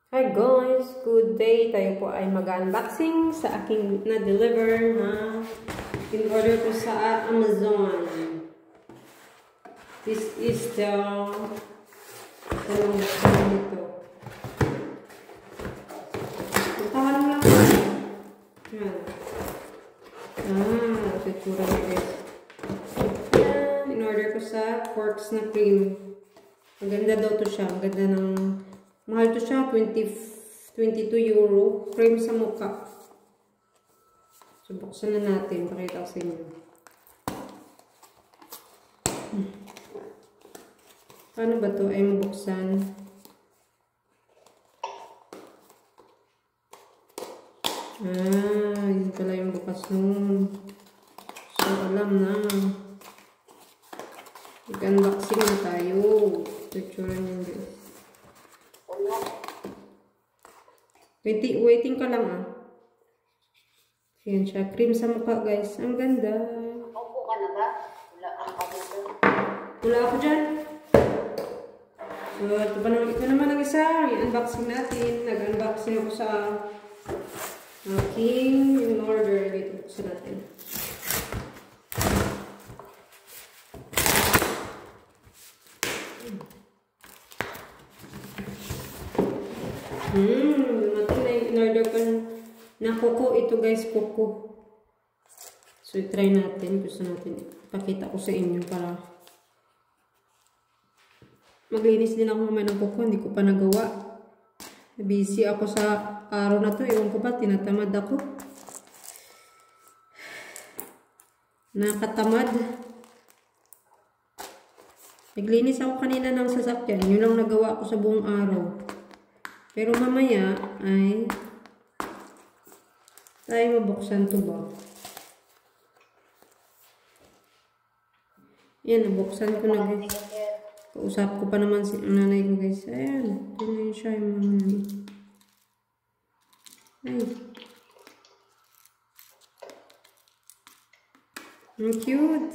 Hi guys! Good day! Tayo po ay mag-unboxing sa aking na-deliver na in-order ko sa Amazon. This is the anong ito. Puntahan mo lang. Yan. Ito tura niya guys. Yan. In-order ko sa Quarks na cream. Maganda daw to siya. Maganda ng mahal to siya, 22 euro. Cream sa mukha. So, buksan na natin. Pakita ko sa inyo. Paano ba to ay mabuksan? Yun pala yung bukas nun. So, alam na. Mag-unboxing na tayo. Picture nyo guys. Waiting ka lang Ayan siya. Cream sa mukha guys. Ang ganda. Opo ka na ba? Wala ako dyan. So, ito naman ang isa. I-unboxing natin. Nag-unboxing ako sa aking in-order. Dito buksan natin. In-order ko na kuko. Ito guys, kuko. So, try natin. Gusto natin. Pakita ko sa inyo para maglinis din ako mamaya ng kuko. Hindi ko pa nagawa. Busy ako sa araw na to. Ewan ko ba, tinatamad ako. Nakatamad. Naglinis ako kanina ng sasakyan. Yun lang nagawa ko sa buong araw. Pero mamaya ay tayo mabuksan to ba? Yan, nabuksan ko na guys. Kausap ko pa naman si nanay ko guys. Ayan, tingnan siya yung mga nanay. Ay. Ang cute.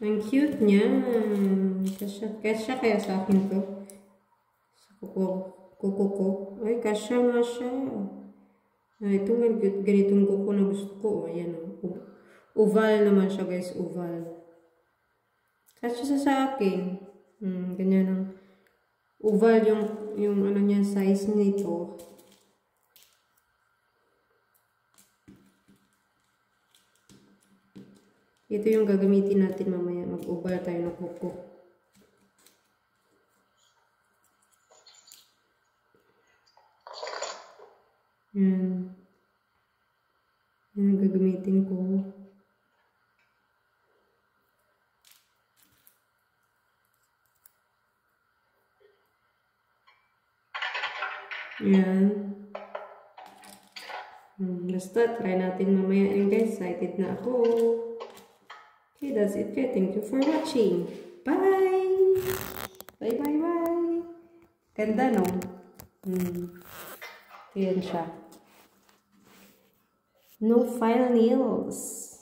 Ang cute niya. Kasya kaya sa akin to. Kuko ko. Ay, kasya nga siya. Ito nga, ganitong kuko na gusto ko. Ayan oval naman siya guys, oval. Kasya sa akin. Ganyan ang oval yung ano niya, size nito. Ito yung gagamitin natin mamaya. Mag-oval tayo ng kuko. Yan. Yan ang gagamitin ko. Yan. Basta, try natin mamaya yun guys. Excited na ako. Okay, that's it. Okay, thank you for watching. Bye! Bye. Ganda, no? Yan siya. No file nails.